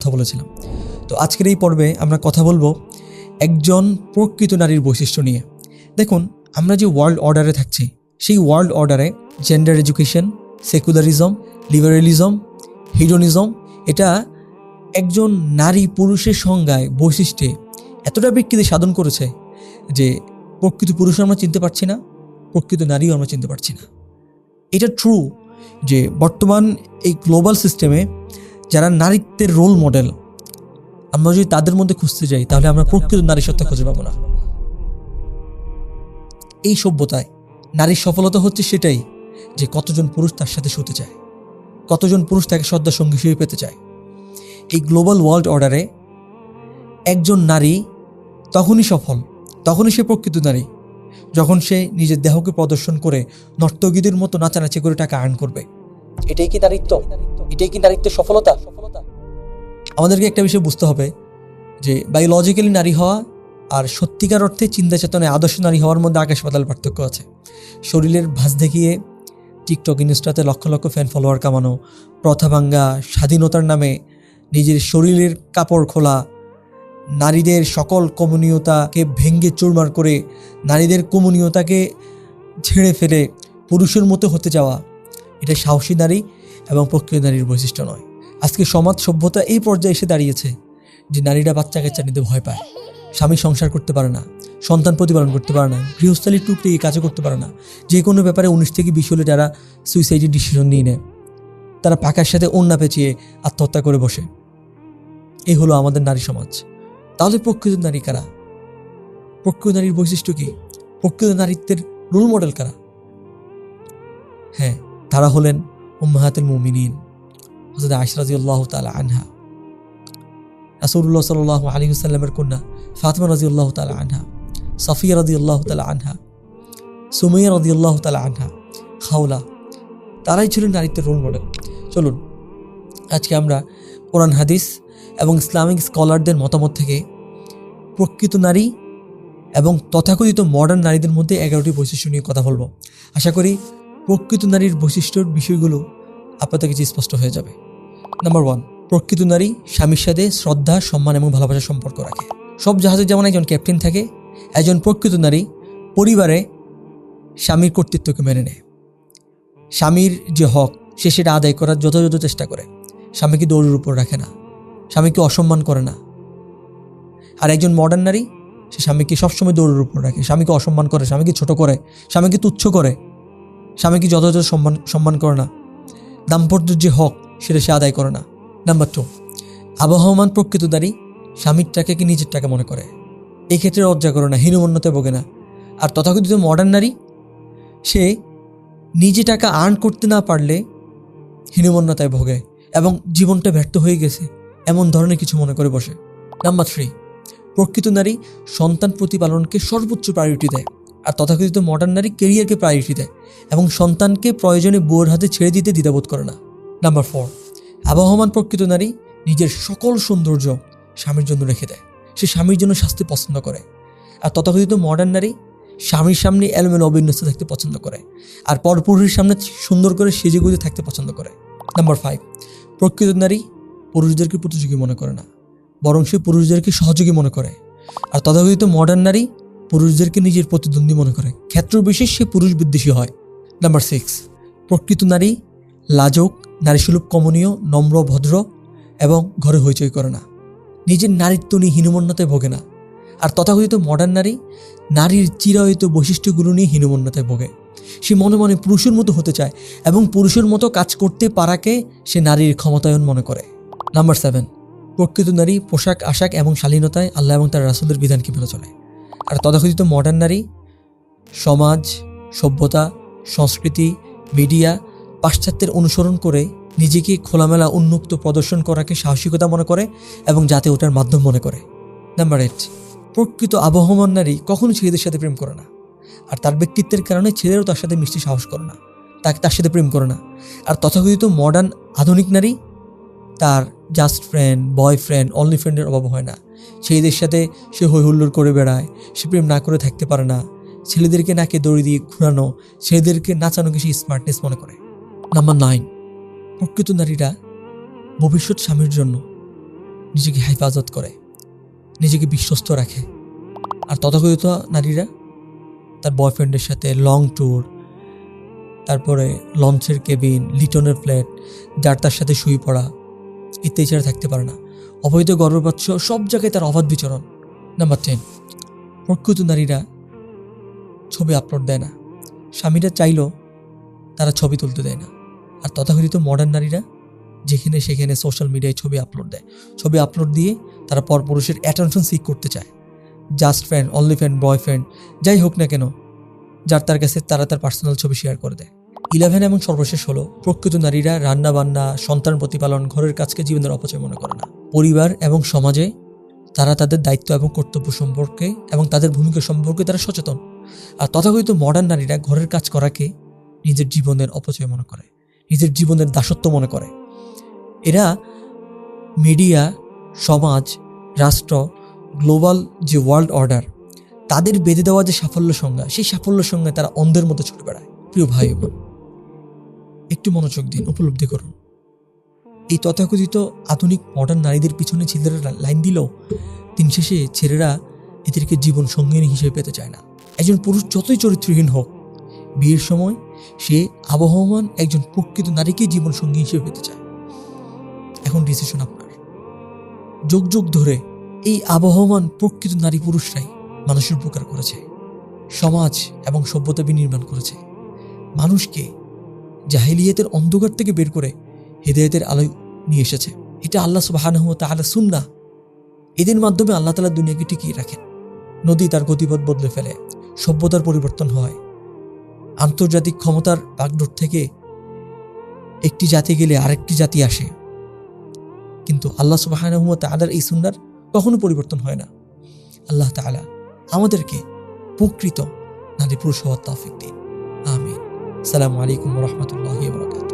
কথা বলেছিলাম। তো আজকের এই পর্বে আমরা কথা বলবো একজন প্রকৃত নারীর বৈশিষ্ট্য নিয়ে। দেখুন, আমরা যে ওয়ার্ল্ড অর্ডারে থাকছি, সেই ওয়ার্ল্ড অর্ডারে gender education, secularism, liberalism, hedonism, এটা একজন নারী পুরুষের সংজ্ঞায় বৈশিষ্ট্যে এতটা বিকৃতি সাধন করেছে যে প্রকৃত পুরুষও আমরা চিনতে পারছি না, প্রকৃত নারীও আমরা চিনতে পারছি না। এটা ট্রু যে বর্তমান এই গ্লোবাল সিস্টেমে যারা নারীত্বের রোল মডেল, আমরা যদি তাদের মধ্যে খুঁজতে যাই তাহলে আমরা প্রকৃত নারী সত্তা খুঁজে পাবো না। এই সভ্যতায় নারীর সফলতা হচ্ছে সেটাই যে কতজন পুরুষ তার সাথে শুতে চায়, কতজন পুরুষ তাকে শ্রদ্ধা সঙ্গী হিসেবে পেতে চায়। এই গ্লোবাল ওয়ার্ল্ড অর্ডারে একজন নারী তখনই সফল, তখনই সে প্রকৃত নারী যখন সে নিজের দেহকে প্রদর্শন করে নর্তকীদের মতো নাচানাচি করে টাকা আর্ন করবে। এটাই কি নারীত্ব? এটাই কি নারীত্বের সফলতা? আমাদেরকে একটা বিষয় বুঝতে হবে যে বায়োলজিক্যালি নারী হওয়া আর সত্যিকার অর্থে চিন্তা চেতনায় আদর্শ নারী হওয়ার মধ্যে আকাশ পাতাল পার্থক্য আছে। শরীরের ভাঁজ দেখিয়ে TikTok, ইনস্টাতে lakh lakh fan follower কামানো, প্রথা ভাঙ্গা, স্বাধীনতার নামে নিজের শরীরের কাপড় খোলা, নারীদের সকল কমনীয়তাকে ভেঙ্গে চুরমার করে নারীদের কমনীয়তাকে ঝেড়ে ফেলে পুরুষের মতো হতে যাওয়া, এটা সাহসী নারী এবং প্রকৃত নারীর বৈশিষ্ট্য নয়। আজকে সমাজ সভ্যতা এই পর্যায়ে এসে দাঁড়িয়েছে যে নারীরা বাচ্চা কাচ্চা নিতে ভয় পায়, স্বামী সংসার করতে পারে না, সন্তান প্রতিপালন করতে পারে না, গৃহস্থালির টুকরে কাজও করতে পারে না। যে কোনো ব্যাপারে 19 থেকে 20 হলে যারা সুইসাইডের ডিসিশন নিয়ে নেয়, তারা পাকার সাথে ওড়না পেঁচিয়ে আত্মহত্যা করে বসে। এই হলো আমাদের নারী সমাজ। তাহলে প্রকৃত নারী কারা? প্রকৃত নারীর বৈশিষ্ট্য কি? প্রকৃত নারীত্বের রোল মডেল কারা? হ্যাঁ, তারা হলেন উম্মাহাতুল মুমিনিন, হযরত আয়েশা রাদিয়াল্লাহু তাআলা আনহা, রাসূলুল্লাহ সাল্লাল্লাহু আলাইহি ওয়াসাল্লামের কন্যা ফাতিমা রাদিয়াল্লাহু তাআলা আনহা, সাফিয়া রাদিয়াল্লাহু তাআলা আনহা, সুমাইয়া রাদিয়াল্লাহু তাআলা আনহা, খাওলা, তারাই ছিলেন নারীত্বের রোল মডেল। চলুন আজকে আমরা কোরআন হাদিস এবং ইসলামিক স্কলারদের মতামত থেকে প্রকৃত নারী এবং তথাকথিত মডার্ন নারীদের মধ্যে 11টি বৈশিষ্ট্য নিয়ে কথা বলবো। আশা করি প্রকৃত নারীর বৈশিষ্ট্যর বিষয়গুলো আপনাদের কাছে স্পষ্ট হয়ে যাবে। নাম্বার 1, প্রকৃত নারী স্বামীর সাথে শ্রদ্ধা, সম্মান এবং ভালোবাসার সম্পর্ক রাখে। সব জাহাজে যেমন একজন ক্যাপ্টেন থাকে, একজন প্রকৃত নারী পরিবারে স্বামীর কর্তৃত্বকে মেনে নেয়। স্বামীর যে হক সে সেটা আদায় করার যথাযথ চেষ্টা করে, স্বামীকে দৌড়ের উপর রাখে না, স্বামীকে অসম্মান করে না। আর একজন মডার্ন নারী সে স্বামীকে সবসময় দৌড়ের উপর রাখে, স্বামীকে অসম্মান করে, স্বামীকে ছোট করে, স্বামীকে তুচ্ছ করে, স্বামীকে যথাযথ সম্মান করে না, দাম্পত্যের যে হক সেটা সে আদায় করে না। নাম্বার 2, আবহমান প্রকৃত নারী স্বামীর টাকাকে নিজের টাকা মনে করে, এই ক্ষেত্রে লজ্জা করে না, হীনমন্যতায় ভোগে না। আর তথাকথিত মডার্ন নারী সে নিজে টাকা আর্ন করতে না পারলে হীনমন্যতায় ভোগে এবং জীবনটা ব্যর্থ হয়ে গেছে এমন ধরনের কিছু মনে করে বসে। নাম্বার 3, প্রকৃত নারী সন্তান প্রতিপালনকে সর্বোচ্চ প্রায়োরিটি দেয়, আর তথাকথিত মডার্ন নারী কেরিয়ারকে প্রায়োরিটি দেয় এবং সন্তানকে প্রয়োজনে বউয়ের হাতে ছেড়ে দিতে দ্বিধাবোধ করে না। নাম্বার 4, আবহমান প্রকৃত নারী নিজের সকল সৌন্দর্য স্বামীর জন্য রেখে দেয়, সে স্বামীর জন্য স্বাস্থ্য পছন্দ করে। আর তথাকথিত মডার্ন নারী স্বামীর সামনে এলোমেলো অবিন্যস্ত থাকতে পছন্দ করে আর পরপুরুষের সামনে সুন্দর করে সেজেগুজে থাকতে পছন্দ করে। নাম্বার 5, প্রকৃত নারী পুরুষদেরকে প্রতিযোগী মনে করে না, বরং সে পুরুষদেরকে সহযোগী মনে করে। আর তথাকথিত মডার্ন নারী পুরুষদেরকে নিজের প্রতিদ্বন্দ্বী মনে করে, ক্ষেত্র বিশেষ সে পুরুষ বিদ্বেষী হয়। নাম্বার 6, প্রকৃত নারী লাজুক, নারীসুলভ, কমনীয়, নম্র, ভদ্র এবং ঘরে হইচই করে না, নিজের নারীত্ব নিয়ে হীনমন্যতায় ভোগে না। আর তথাকথিত মডার্ন নারী নারীর চিরায়িত বৈশিষ্ট্যগুলো নিয়ে হীনমন্যতায় ভোগে, সে মনে মনে পুরুষের মতো হতে চায় এবং পুরুষের মতো কাজ করতে পারাকে সে নারীর ক্ষমতায়ন মনে করে। নাম্বার 7, প্রকৃত নারী পোশাক আশাক এবং শালীনতায় আল্লাহ এবং তার রাসূলের বিধানকে মেনে চলে। আর তথাকথিত মডার্ন নারী সমাজ, সভ্যতা, সংস্কৃতি, মিডিয়া, পাশ্চাত্যের অনুসরণ করে নিজেকে খোলামেলা উন্মুক্ত প্রদর্শন করাকে সাহসিকতা মনে করে এবং যাতে ওটার মাধ্যম মনে করে। নাম্বার 8, প্রকৃত আবহমান নারী কখনো ছেলেদের সাথে প্রেম করে না, আর তার ব্যক্তিত্বের কারণে ছেলেরাও তার সাথে মিশতে সাহস করে না, তার সাথে প্রেম করে না। আর তথাকথিত মডার্ন আধুনিক নারী তার জাস্ট ফ্রেন্ড, বয়ফ্রেন্ড, অনলি ফ্রেন্ডের অভাব হয় না, ছেলেদের সাথে সে হই হুল্লোড় করে বেড়ায়, সে প্রেম না করে থাকতে পারে না, ছেলেদেরকে নাকে দড়ি দিয়ে ঘুরানো, ছেলেদেরকে নাচানোকে সে স্মার্টনেস মনে করে। নাম্বার 9, প্রকৃত নারীরা ভবিষ্যৎ স্বামীর জন্য নিজেকে হেফাজত করে, নিজেকে বিশ্বস্ত রাখে। আর তথাকথিত নারীরা তার বয়ফ্রেন্ডের সাথে লং ট্যুর, তারপরে লঞ্চের কেবিন, লিটনের ফ্ল্যাট, যার তার সাথে শুয়ে পড়া ইত্যাদি ছাড়া থাকতে পারে না। অবৈধ গর্ভপাত সব জায়গায় তার অবাধ বিচরণ। নাম্বার 10, প্রকৃত নারীরা ছবি আপলোড দেয় না। স্বামীরা চাইলেও তারা ছবি তুলতে দেয় না। আর তথাকথিত মডার্ন নারীরা যেখানে সেখানে সোশ্যাল মিডিয়ায় ছবি আপলোড দেয়। ছবি আপলোড দিয়ে তারা পরপুরুষের অ্যাটেনশন সিক করতে চায়। Just friend, only friend, boyfriend, যাই হোক না কেন, যার তার কাছে তারা তার পার্সোনাল ছবি শেয়ার করে দেয়। 11 এবং সর্বশেষ হলো, প্রকৃত নারীরা রান্না বান্না, সন্তান প্রতিপালন, ঘরের কাজকে জীবনের অপচয় মনে করে না। পরিবার এবং সমাজে তারা তাদের দায়িত্ব এবং কর্তব্য সম্পর্কে এবং তাদের ভূমিকা সম্পর্কে তারা সচেতন। আর তথাকথিত মডার্ন নারীরা ঘরের কাজ করাকে নিজের জীবনের অপচয় মনে করে, নিজের জীবনের দাসত্ব মনে করে। এরা মিডিয়া, সমাজ, রাষ্ট্র, গ্লোবাল যে ওয়ার্ল্ড অর্ডার, তাদের বেঁধে দেওয়া যে সাফল্য সংজ্ঞা, সেই সাফল্য সংজ্ঞায় তারা অন্ধের মতো ছুটে বেড়ায়। প্রিয় ভাই বোন, একটু মনোযোগ দিন, উপলব্ধি করুন। এই তথাকথিত আধুনিক মডার্ন নারীদের পিছনে ছেলেরা লাইন দিলেও দিন শেষে ছেলেরা এদেরকে জীবন সঙ্গিনী হিসেবে পেতে চায় না। একজন পুরুষ যতই চরিত্রহীন হোক, বিয়ের সময় সে আবহমান একজন প্রকৃত নারীকে জীবন সঙ্গী হিসেবে পেতে চায়। এখন ডিসিশন আপনার। যুগ যুগ ধরে এই আবহমান প্রকৃত নারী পুরুষরাই মানুষের উপকার করেছে, সমাজ এবং সভ্যতা বিনির্মাণ করেছে, মানুষকে জাহেলিয়াতের অন্ধকার থেকে বের করে হিদায়াতের আলোয় নিয়ে এসেছে। এটা আল্লাহ সুবহানাহু ওয়া তাআলা সুন্নাহ। এদের মাধ্যমে আল্লাহ তাআলা দুনিয়াকে টিকিয়ে রাখেন। নদী তার গতিপথ বদলে ফেলে, সভ্যতার পরিবর্তন হয়, আন্তর্জাতিক ক্ষমতার বাগডোর থেকে একটি জাতি গেলে আরেকটি জাতি আসে, কিন্তু আল্লাহ সুবহানাহু ওয়া তাআলার এই সুন্নাহর কখনো পরিবর্তন হয় না। আল্লাহ তাআলা আমাদেরকে প্রকৃত নারী পুরুষ হওয়ার তৌফিক দিন। আমিন। আসসালামু আলাইকুম ওয়া রাহমাতুল্লাহি ওয়া বারাকাতুহু।